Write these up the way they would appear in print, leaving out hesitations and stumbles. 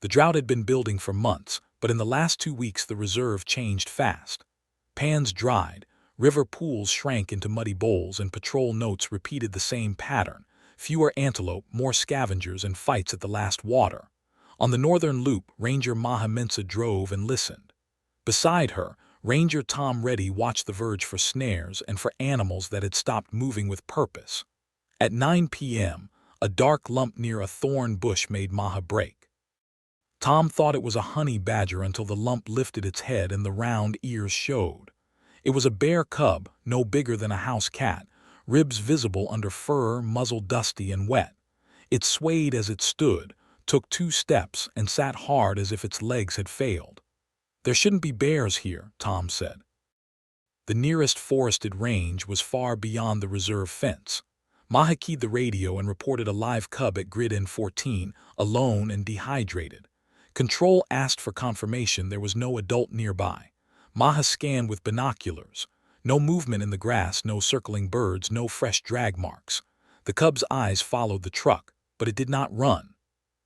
The drought had been building for months, but in the last 2 weeks the reserve changed fast. Pans dried, river pools shrank into muddy bowls, and patrol notes repeated the same pattern: fewer antelope, more scavengers, and fights at the last water. On the northern loop, Ranger Maha Mensa drove and listened. Beside her, Ranger Tom Reddy watched the verge for snares and for animals that had stopped moving with purpose. At 9 p.m., a dark lump near a thorn bush made Maha break. Tom thought it was a honey badger until the lump lifted its head and the round ears showed. It was a bear cub, no bigger than a house cat, ribs visible under fur, muzzle dusty and wet. It swayed as it stood, took 2 steps, and sat hard as if its legs had failed. "There shouldn't be bears here," Tom said. The nearest forested range was far beyond the reserve fence. Maha keyed the radio and reported a live cub at grid N14, alone and dehydrated. Control asked for confirmation there was no adult nearby. Maha scanned with binoculars. No movement in the grass, no circling birds, no fresh drag marks. The cub's eyes followed the truck, but it did not run.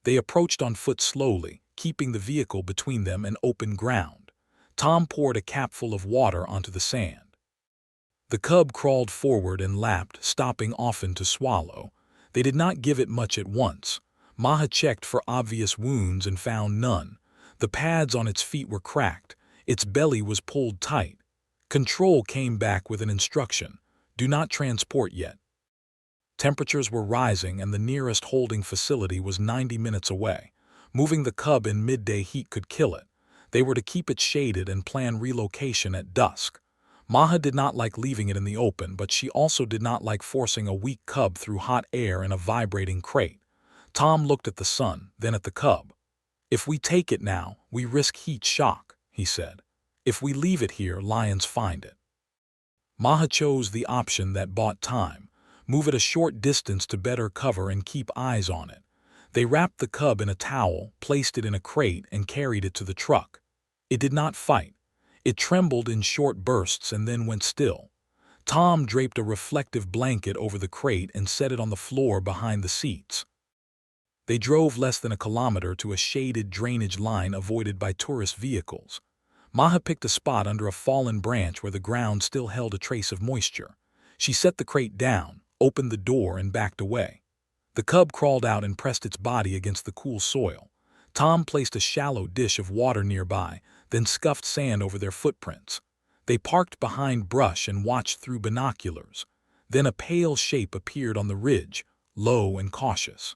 They approached on foot slowly, keeping the vehicle between them and open ground. Tom poured a capful of water onto the sand. The cub crawled forward and lapped, stopping often to swallow. They did not give it much at once. Maha checked for obvious wounds and found none. The pads on its feet were cracked. Its belly was pulled tight. Control came back with an instruction: do not transport yet. Temperatures were rising and the nearest holding facility was 90 minutes away. Moving the cub in midday heat could kill it. They were to keep it shaded and plan relocation at dusk. Maha did not like leaving it in the open, but she also did not like forcing a weak cub through hot air in a vibrating crate. Tom looked at the sun, then at the cub. "If we take it now, we risk heat shock," he said. "If we leave it here, lions find it." Maha chose the option that bought time: move it a short distance to better cover and keep eyes on it. They wrapped the cub in a towel, placed it in a crate, and carried it to the truck. It did not fight. It trembled in short bursts and then went still. Tom draped a reflective blanket over the crate and set it on the floor behind the seats. They drove less than a kilometer to a shaded drainage line avoided by tourist vehicles. Maha picked a spot under a fallen branch where the ground still held a trace of moisture. She set the crate down, opened the door, and backed away. The cub crawled out and pressed its body against the cool soil. Tom placed a shallow dish of water nearby, then scuffed sand over their footprints. They parked behind brush and watched through binoculars. Then a pale shape appeared on the ridge, low and cautious.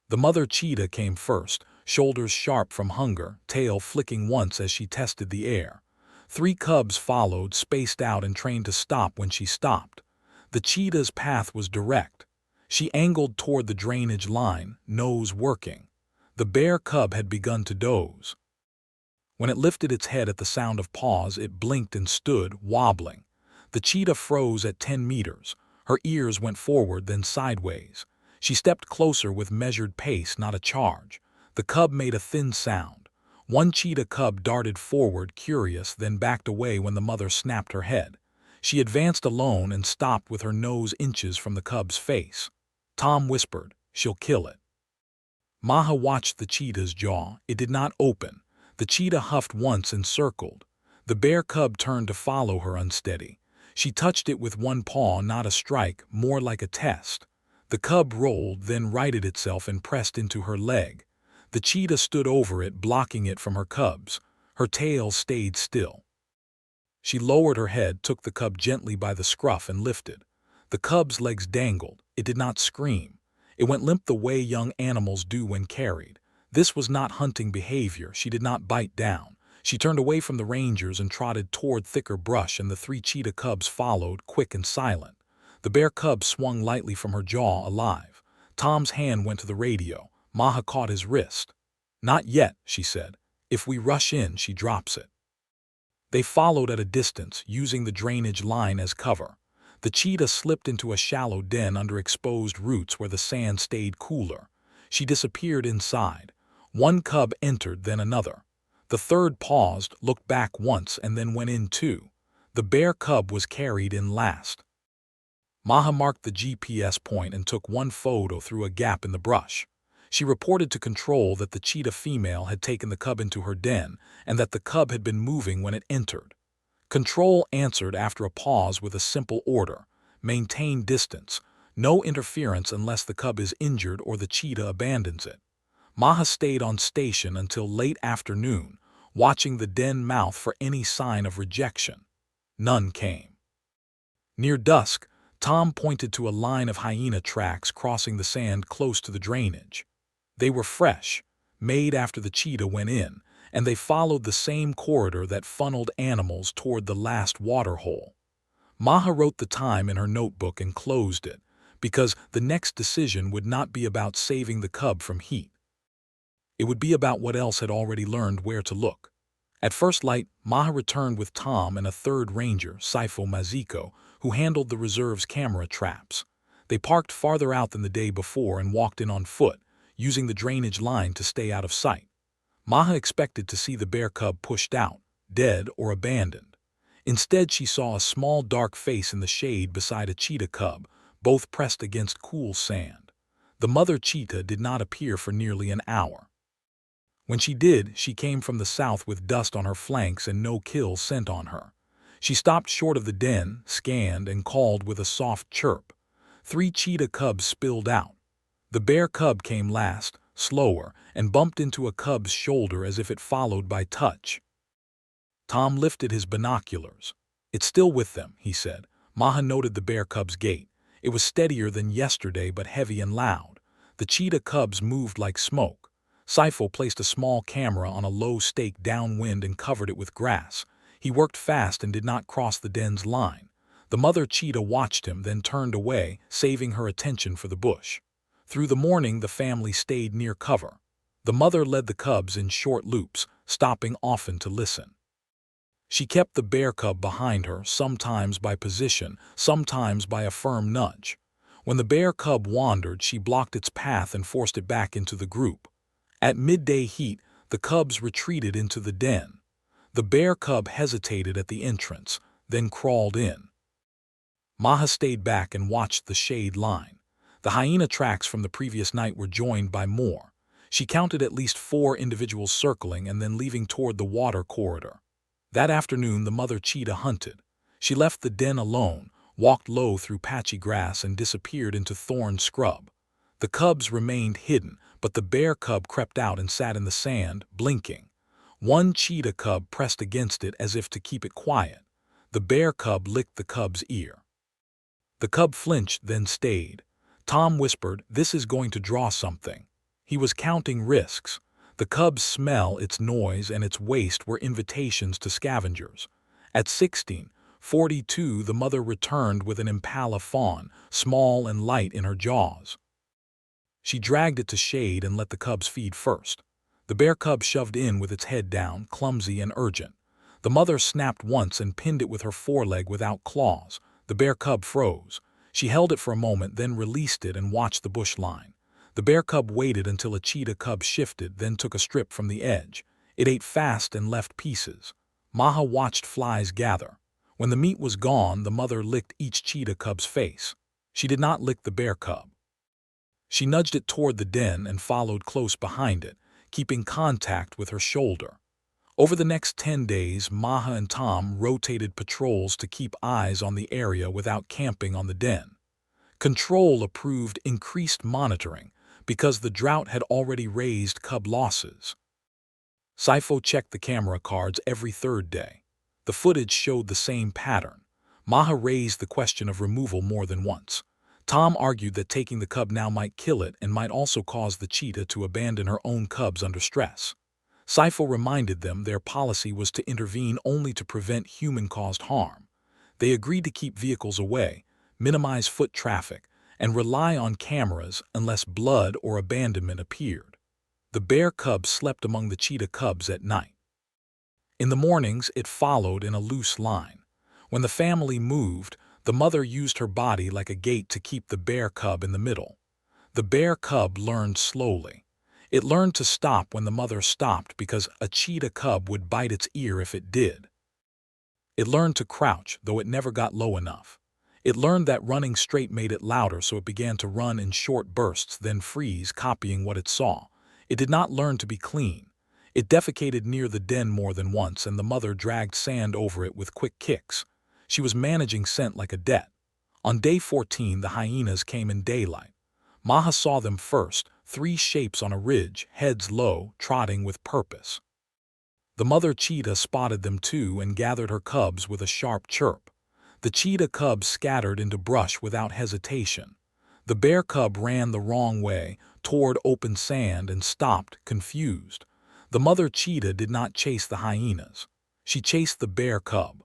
The mother cheetah came first, shoulders sharp from hunger, tail flicking once as she tested the air. 3 cubs followed, spaced out and trained to stop when she stopped. The cheetah's path was direct. She angled toward the drainage line, nose working. The bear cub had begun to doze. When it lifted its head at the sound of paws, it blinked and stood, wobbling. The cheetah froze at 10 meters. Her ears went forward, then sideways. She stepped closer with measured pace, not a charge. The cub made a thin sound. One cheetah cub darted forward, curious, then backed away when the mother snapped her head. She advanced alone and stopped with her nose inches from the cub's face. Tom whispered, "She'll kill it." Maha watched the cheetah's jaw. It did not open. The cheetah huffed once and circled. The bear cub turned to follow her, unsteady. She touched it with one paw, not a strike, more like a test. The cub rolled, then righted itself and pressed into her leg. The cheetah stood over it, blocking it from her cubs. Her tail stayed still. She lowered her head, took the cub gently by the scruff, and lifted. The cub's legs dangled. It did not scream. It went limp the way young animals do when carried. This was not hunting behavior. She did not bite down. She turned away from the rangers and trotted toward thicker brush, and the 3 cheetah cubs followed, quick and silent. The bear cub swung lightly from her jaw, alive. Tom's hand went to the radio. Maha caught his wrist. "Not yet," she said. "If we rush in, she drops it." They followed at a distance, using the drainage line as cover. The cheetah slipped into a shallow den under exposed roots where the sand stayed cooler. She disappeared inside. One cub entered, then another. The third paused, looked back once, and then went in too. The bear cub was carried in last. Maha marked the GPS point and took one photo through a gap in the brush. She reported to Control that the cheetah female had taken the cub into her den and that the cub had been moving when it entered. Control answered after a pause with a simple order: maintain distance, no interference unless the cub is injured or the cheetah abandons it. Maha stayed on station until late afternoon, watching the den mouth for any sign of rejection. None came. Near dusk, Tom pointed to a line of hyena tracks crossing the sand close to the drainage. They were fresh, made after the cheetah went in, and they followed the same corridor that funneled animals toward the last water hole. Maha wrote the time in her notebook and closed it, because the next decision would not be about saving the cub from heat. It would be about what else had already learned where to look. At first light, Maha returned with Tom and a third ranger, Saifo Maziko, who handled the reserve's camera traps. They parked farther out than the day before and walked in on foot, using the drainage line to stay out of sight. Maha expected to see the bear cub pushed out, dead or abandoned. Instead, she saw a small dark face in the shade beside a cheetah cub, both pressed against cool sand. The mother cheetah did not appear for nearly an hour. When she did, she came from the south with dust on her flanks and no kill scent on her. She stopped short of the den, scanned, and called with a soft chirp. 3 cheetah cubs spilled out. The bear cub came last, slower, and bumped into a cub's shoulder as if it followed by touch. Tom lifted his binoculars. "It's still with them," he said. Maha noted the bear cub's gait. It was steadier than yesterday but heavy and loud. The cheetah cubs moved like smoke. Saifo placed a small camera on a low stake downwind and covered it with grass. He worked fast and did not cross the den's line. The mother cheetah watched him, then turned away, saving her attention for the bush. Through the morning, the family stayed near cover. The mother led the cubs in short loops, stopping often to listen. She kept the bear cub behind her, sometimes by position, sometimes by a firm nudge. When the bear cub wandered, she blocked its path and forced it back into the group. At midday heat, the cubs retreated into the den. The bear cub hesitated at the entrance, then crawled in. Maha stayed back and watched the shade line. The hyena tracks from the previous night were joined by more. She counted at least 4 individuals circling and then leaving toward the water corridor. That afternoon, the mother cheetah hunted. She left the den alone, walked low through patchy grass, and disappeared into thorn scrub. The cubs remained hidden, but the bear cub crept out and sat in the sand, blinking. One cheetah cub pressed against it as if to keep it quiet. The bear cub licked the cub's ear. The cub flinched, then stayed. Tom whispered, "This is going to draw something." He was counting risks. The cub's smell, its noise, and its waste were invitations to scavengers. At 16:42, the mother returned with an impala fawn, small and light in her jaws. She dragged it to shade and let the cubs feed first. The bear cub shoved in with its head down, clumsy and urgent. The mother snapped once and pinned it with her foreleg without claws. The bear cub froze. She held it for a moment, then released it and watched the bush line. The bear cub waited until a cheetah cub shifted, then took a strip from the edge. It ate fast and left pieces. Maha watched flies gather. When the meat was gone, the mother licked each cheetah cub's face. She did not lick the bear cub. She nudged it toward the den and followed close behind it, keeping contact with her shoulder. Over the next 10 days, Maha and Tom rotated patrols to keep eyes on the area without camping on the den. Control approved increased monitoring because the drought had already raised cub losses. Saifo checked the camera cards every 3rd day. The footage showed the same pattern. Maha raised the question of removal more than once. Tom argued that taking the cub now might kill it and might also cause the cheetah to abandon her own cubs under stress. Saifo reminded them their policy was to intervene only to prevent human-caused harm. They agreed to keep vehicles away, minimize foot traffic, and rely on cameras unless blood or abandonment appeared. The bear cub slept among the cheetah cubs at night. In the mornings, it followed in a loose line. When the family moved, the mother used her body like a gate to keep the bear cub in the middle. The bear cub learned slowly. It learned to stop when the mother stopped because a cheetah cub would bite its ear if it did. It learned to crouch, though it never got low enough. It learned that running straight made it louder, so it began to run in short bursts, then freeze, copying what it saw. It did not learn to be clean. It defecated near the den more than once, and the mother dragged sand over it with quick kicks. She was managing scent like a debt. On day 14, the hyenas came in daylight. Maha saw them first, 3 shapes on a ridge, heads low, trotting with purpose. The mother cheetah spotted them too and gathered her cubs with a sharp chirp. The cheetah cubs scattered into brush without hesitation. The bear cub ran the wrong way, toward open sand, and stopped, confused. The mother cheetah did not chase the hyenas. She chased the bear cub.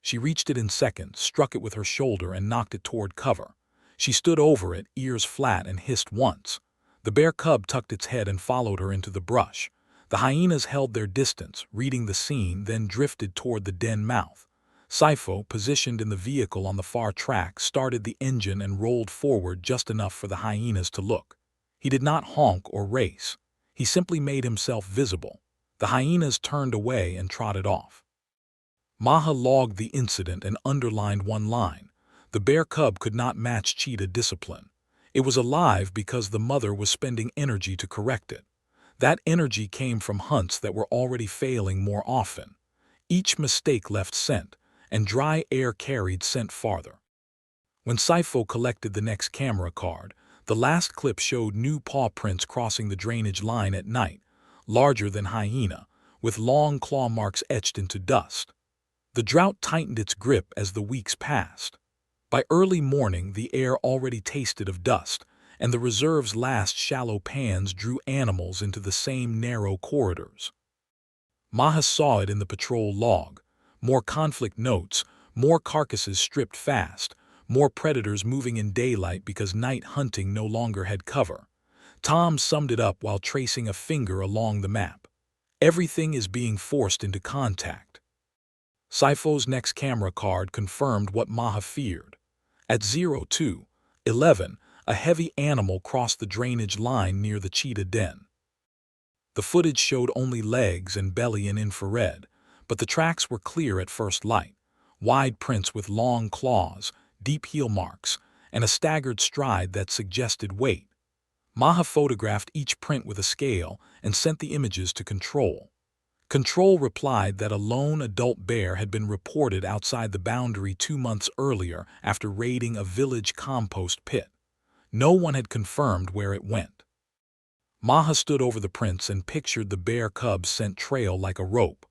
She reached it in seconds, struck it with her shoulder, and knocked it toward cover. She stood over it, ears flat, and hissed once. The bear cub tucked its head and followed her into the brush. The hyenas held their distance, reading the scene, then drifted toward the den mouth. Sifo, positioned in the vehicle on the far track, started the engine and rolled forward just enough for the hyenas to look. He did not honk or race. He simply made himself visible. The hyenas turned away and trotted off. Maha logged the incident and underlined one line. The bear cub could not match cheetah discipline. It was alive because the mother was spending energy to correct it. That energy came from hunts that were already failing more often. Each mistake left scent, and dry air carried scent farther. When Sifo collected the next camera card, the last clip showed new paw prints crossing the drainage line at night, larger than hyena, with long claw marks etched into dust. The drought tightened its grip as the weeks passed. By early morning, the air already tasted of dust, and the reserve's last shallow pans drew animals into the same narrow corridors. Maha saw it in the patrol log. More conflict notes, more carcasses stripped fast, more predators moving in daylight because night hunting no longer had cover. Tom summed it up while tracing a finger along the map. Everything is being forced into contact. Sifo's next camera card confirmed what Maha feared. At 02:11, a heavy animal crossed the drainage line near the cheetah den. The footage showed only legs and belly in infrared, but the tracks were clear at first light. Wide prints with long claws, deep heel marks, and a staggered stride that suggested weight. Maha photographed each print with a scale and sent the images to Control. Control replied that a lone adult bear had been reported outside the boundary 2 months earlier after raiding a village compost pit. No one had confirmed where it went. Maha stood over the prints and pictured the bear cub's scent trail like a rope.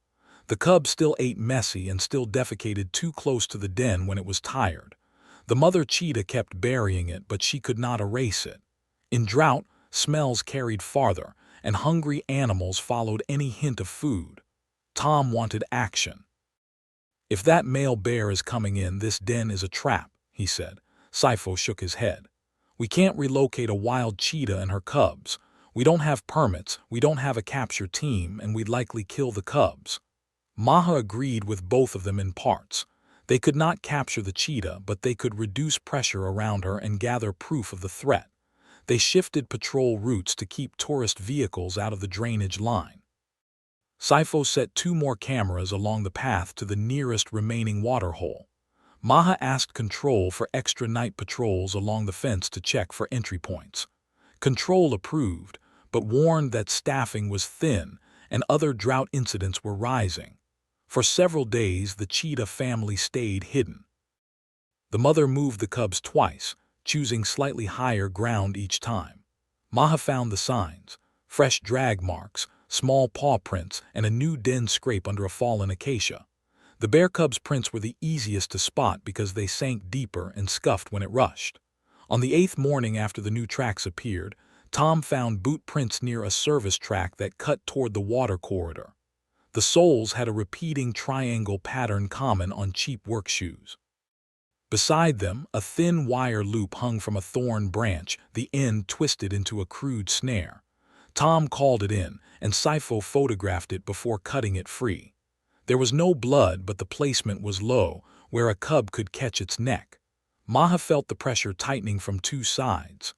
The cub still ate messy and still defecated too close to the den when it was tired. The mother cheetah kept burying it, but she could not erase it. In drought, smells carried farther, and hungry animals followed any hint of food. Tom wanted action. "If that male bear is coming in, this den is a trap," he said. Sifo shook his head. "We can't relocate a wild cheetah and her cubs. We don't have permits, we don't have a capture team, and we'd likely kill the cubs." Maha agreed with both of them in parts. They could not capture the cheetah, but they could reduce pressure around her and gather proof of the threat. They shifted patrol routes to keep tourist vehicles out of the drainage line. Sifo set 2 more cameras along the path to the nearest remaining waterhole. Maha asked Control for extra night patrols along the fence to check for entry points. Control approved, but warned that staffing was thin and other drought incidents were rising. For several days, the cheetah family stayed hidden. The mother moved the cubs twice, choosing slightly higher ground each time. Maha found the signs: fresh drag marks, small paw prints, and a new den scrape under a fallen acacia. The bear cub's prints were the easiest to spot because they sank deeper and scuffed when it rushed. On the 8th morning after the new tracks appeared, Tom found boot prints near a service track that cut toward the water corridor. The soles had a repeating triangle pattern common on cheap work shoes. Beside them, a thin wire loop hung from a thorn branch, the end twisted into a crude snare. Tom called it in, and Sifo photographed it before cutting it free. There was no blood, but the placement was low, where a cub could catch its neck. Maha felt the pressure tightening from 2 sides.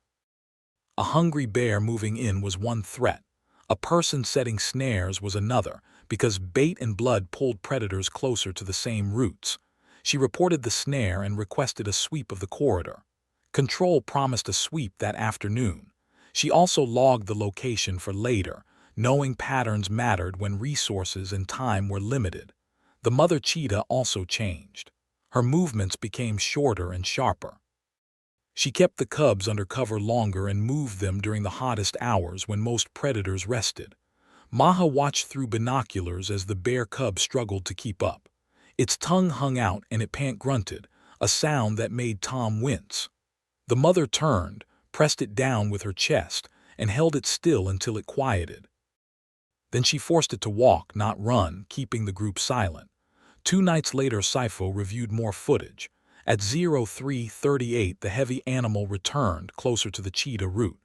A hungry bear moving in was one threat. A person setting snares was another, because bait and blood pulled predators closer to the same routes. She reported the snare and requested a sweep of the corridor. Control promised a sweep that afternoon. She also logged the location for later, knowing patterns mattered when resources and time were limited. The mother cheetah also changed. Her movements became shorter and sharper. She kept the cubs under cover longer and moved them during the hottest hours when most predators rested. Maha watched through binoculars as the bear cub struggled to keep up. Its tongue hung out and it pant-grunted, a sound that made Tom wince. The mother turned, pressed it down with her chest, and held it still until it quieted. Then she forced it to walk, not run, keeping the group silent. 2 nights later, Sifo reviewed more footage. At 03:38, the heavy animal returned closer to the cheetah route.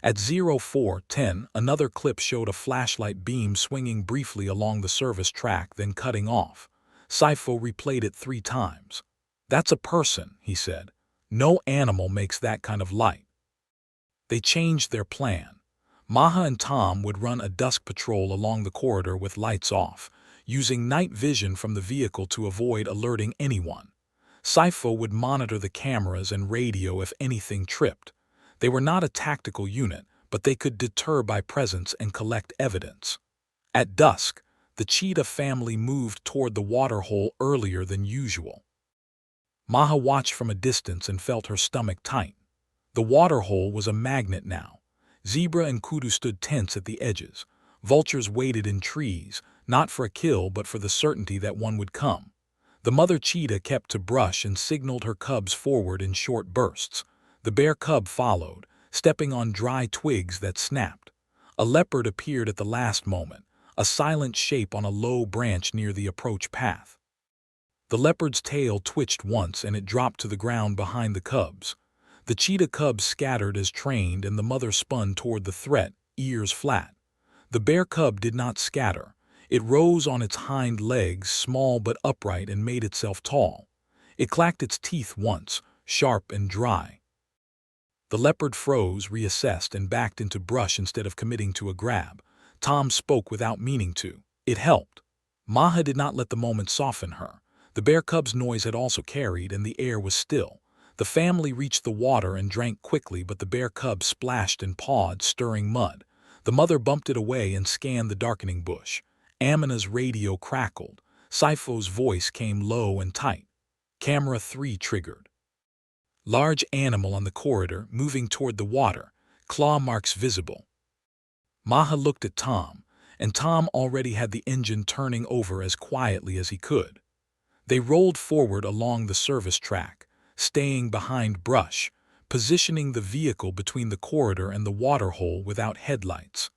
At 04:10, another clip showed a flashlight beam swinging briefly along the service track, then cutting off. Sifo replayed it 3 times. "That's a person," he said. "No animal makes that kind of light." They changed their plan. Maha and Tom would run a dusk patrol along the corridor with lights off, using night vision from the vehicle to avoid alerting anyone. Sifo would monitor the cameras and radio if anything tripped. They were not a tactical unit, but they could deter by presence and collect evidence. At dusk, the cheetah family moved toward the waterhole earlier than usual. Maha watched from a distance and felt her stomach tighten. The waterhole was a magnet now. Zebra and kudu stood tense at the edges. Vultures waited in trees, not for a kill but for the certainty that one would come. The mother cheetah kept to brush and signaled her cubs forward in short bursts. The bear cub followed, stepping on dry twigs that snapped. A leopard appeared at the last moment, a silent shape on a low branch near the approach path. The leopard's tail twitched once and it dropped to the ground behind the cubs. The cheetah cubs scattered as trained and the mother spun toward the threat, ears flat. The bear cub did not scatter. It rose on its hind legs, small but upright, and made itself tall. It clacked its teeth once, sharp and dry. The leopard froze, reassessed, and backed into brush instead of committing to a grab. Tom spoke without meaning to. It helped. Maha did not let the moment soften her. The bear cub's noise had also carried, and the air was still. The family reached the water and drank quickly, but the bear cub splashed and pawed, stirring mud. The mother bumped it away and scanned the darkening bush. Amina's radio crackled. Sifo's voice came low and tight. Camera 3 triggered. Large animal on the corridor, moving toward the water, claw marks visible. Maha looked at Tom, and Tom already had the engine turning over as quietly as he could. They rolled forward along the service track, staying behind brush, positioning the vehicle between the corridor and the waterhole without headlights.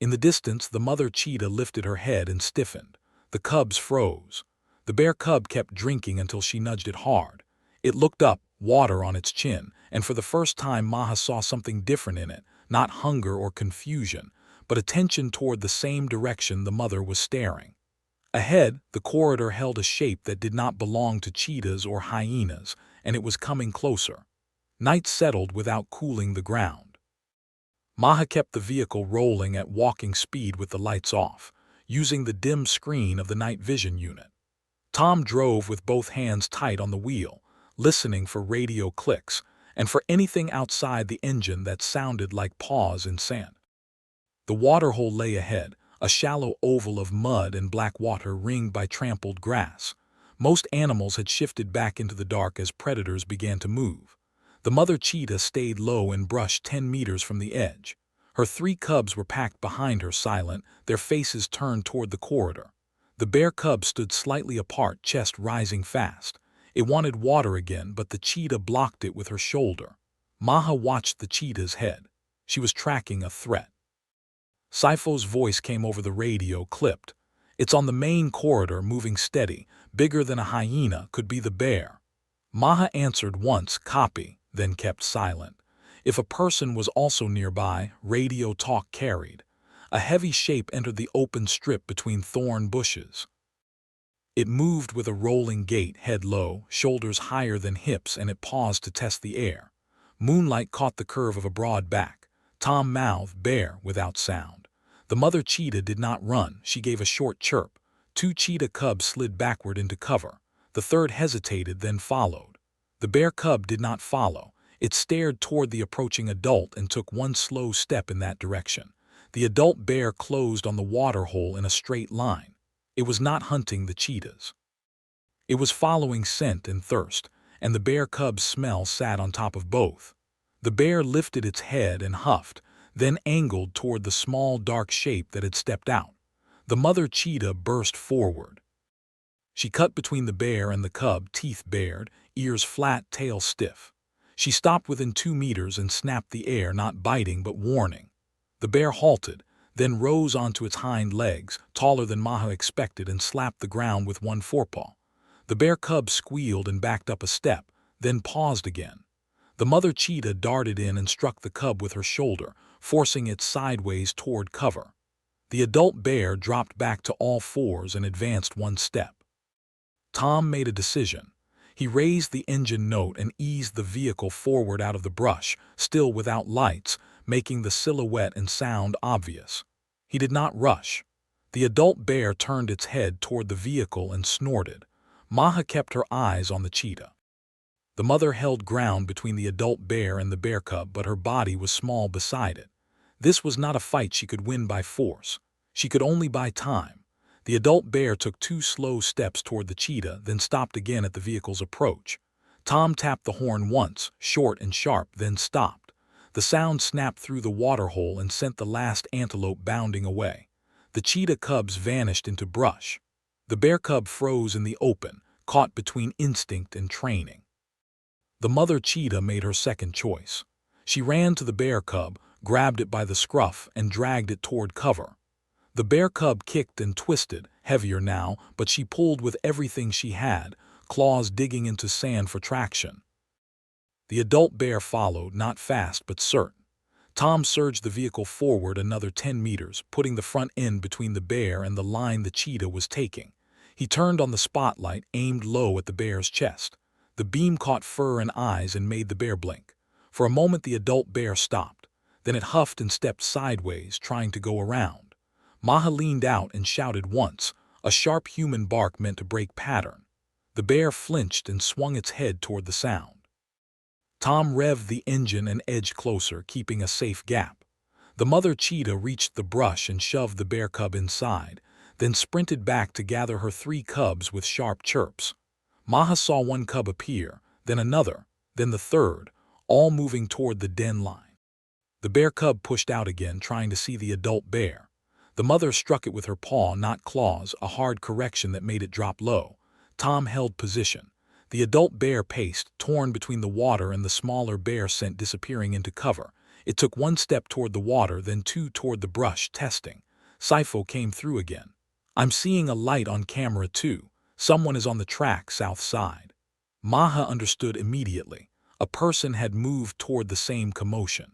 In the distance, the mother cheetah lifted her head and stiffened. The cubs froze. The bear cub kept drinking until she nudged it hard. It looked up, water on its chin, and for the first time Maha saw something different in it, not hunger or confusion, but attention toward the same direction the mother was staring. Ahead, the corridor held a shape that did not belong to cheetahs or hyenas, and it was coming closer. Night settled without cooling the ground. Maha kept the vehicle rolling at walking speed with the lights off, using the dim screen of the night vision unit. Tom drove with both hands tight on the wheel, listening for radio clicks and for anything outside the engine that sounded like paws in sand. The waterhole lay ahead, a shallow oval of mud and black water ringed by trampled grass. Most animals had shifted back into the dark as predators began to move. The mother cheetah stayed low in brush 10 meters from the edge. Her 3 cubs were packed behind her, silent, their faces turned toward the corridor. The bear cub stood slightly apart, chest rising fast. It wanted water again, but the cheetah blocked it with her shoulder. Maha watched the cheetah's head. She was tracking a threat. Sifo's voice came over the radio, clipped. "It's on the main corridor, moving steady, bigger than a hyena, could be the bear." Maha answered once, "Copy," then kept silent. If a person was also nearby, radio talk carried. A heavy shape entered the open strip between thorn bushes. It moved with a rolling gait, head low, shoulders higher than hips, and it paused to test the air. Moonlight caught the curve of a broad back. Tom mouthed, "Bear," without sound. The mother cheetah did not run, she gave a short chirp. 2 cheetah cubs slid backward into cover. The third hesitated, then followed. The bear cub did not follow. It stared toward the approaching adult and took one slow step in that direction. The adult bear closed on the waterhole in a straight line. It was not hunting the cheetahs. It was following scent and thirst, and the bear cub's smell sat on top of both. The bear lifted its head and huffed, then angled toward the small dark shape that had stepped out. The mother cheetah burst forward. She cut between the bear and the cub, teeth bared, ears flat, tail stiff. She stopped within 2 meters and snapped the air, not biting but warning. The bear halted, then rose onto its hind legs, taller than Maha expected, and slapped the ground with one forepaw. The bear cub squealed and backed up a step, then paused again. The mother cheetah darted in and struck the cub with her shoulder, forcing it sideways toward cover. The adult bear dropped back to all fours and advanced one step. Tom made a decision. He raised the engine note and eased the vehicle forward out of the brush, still without lights, making the silhouette and sound obvious. He did not rush. The adult bear turned its head toward the vehicle and snorted. Maha kept her eyes on the cheetah. The mother held ground between the adult bear and the bear cub, but her body was small beside it. This was not a fight she could win by force. She could only buy time. The adult bear took 2 slow steps toward the cheetah, then stopped again at the vehicle's approach. Tom tapped the horn once, short and sharp, then stopped. The sound snapped through the waterhole and sent the last antelope bounding away. The cheetah cubs vanished into brush. The bear cub froze in the open, caught between instinct and training. The mother cheetah made her second choice. She ran to the bear cub, grabbed it by the scruff, and dragged it toward cover. The bear cub kicked and twisted, heavier now, but she pulled with everything she had, claws digging into sand for traction. The adult bear followed, not fast but certain. Tom surged the vehicle forward another 10 meters, putting the front end between the bear and the line the cheetah was taking. He turned on the spotlight, aimed low at the bear's chest. The beam caught fur and eyes and made the bear blink. For a moment the adult bear stopped. Then it huffed and stepped sideways, trying to go around. Maha leaned out and shouted once, a sharp human bark meant to break pattern. The bear flinched and swung its head toward the sound. Tom revved the engine and edged closer, keeping a safe gap. The mother cheetah reached the brush and shoved the bear cub inside, then sprinted back to gather her 3 cubs with sharp chirps. Maha saw one cub appear, then another, then the third, all moving toward the den line. The bear cub pushed out again, trying to see the adult bear. The mother struck it with her paw, not claws, a hard correction that made it drop low. Tom held position. The adult bear paced, torn between the water and the smaller bear scent disappearing into cover. It took 1 step toward the water, then 2 toward the brush, testing. Sifo came through again. I'm seeing a light on camera too. Someone is on the track south side. Maha understood immediately. A person had moved toward the same commotion.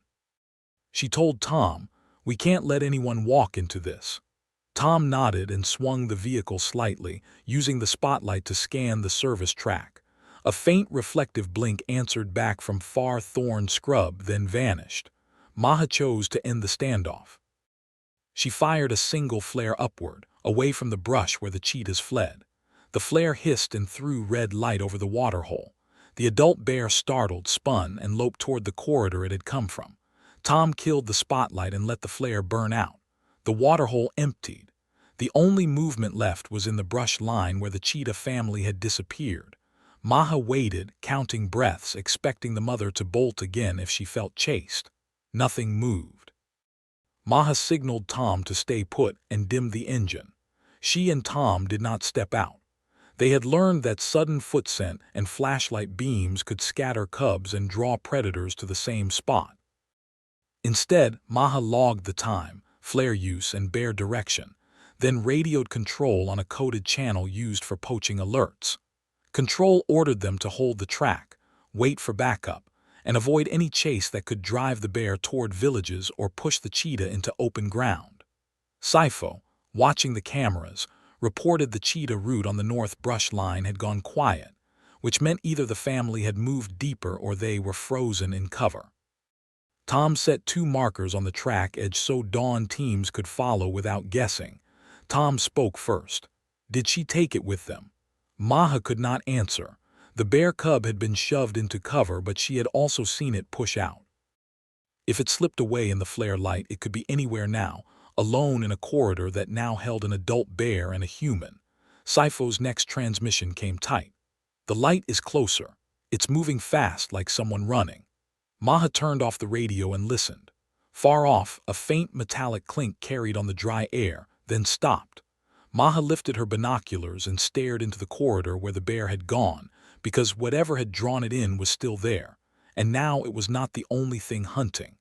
She told Tom, "We can't let anyone walk into this." Tom nodded and swung the vehicle slightly, using the spotlight to scan the service track. A faint reflective blink answered back from far thorn scrub, then vanished. Maha chose to end the standoff. She fired a single flare upward, away from the brush where the cheetahs fled. The flare hissed and threw red light over the waterhole. The adult bear, startled, spun and loped toward the corridor it had come from. Tom killed the spotlight and let the flare burn out. The waterhole emptied. The only movement left was in the brush line where the cheetah family had disappeared. Maha waited, counting breaths, expecting the mother to bolt again if she felt chased. Nothing moved. Maha signaled Tom to stay put and dimmed the engine. She and Tom did not step out. They had learned that sudden foot scent and flashlight beams could scatter cubs and draw predators to the same spot. Instead, Maha logged the time, flare use, and bear direction, then radioed Control on a coded channel used for poaching alerts. Control ordered them to hold the track, wait for backup, and avoid any chase that could drive the bear toward villages or push the cheetah into open ground. Sifo, watching the cameras, reported the cheetah route on the north brush line had gone quiet, which meant either the family had moved deeper or they were frozen in cover. Tom set 2 markers on the track edge so Dawn teams could follow without guessing. Tom spoke first. "Did she take it with them?" Maha could not answer. The bear cub had been shoved into cover, but she had also seen it push out. If it slipped away in the flare light, it could be anywhere now, alone in a corridor that now held an adult bear and a human. Sipho's next transmission came tight. The light is closer. It's moving fast like someone running. Maha turned off the radio and listened. Far off, a faint metallic clink carried on the dry air, then stopped. Maha lifted her binoculars and stared into the corridor where the bear had gone, because whatever had drawn it in was still there. And now it was not the only thing hunting.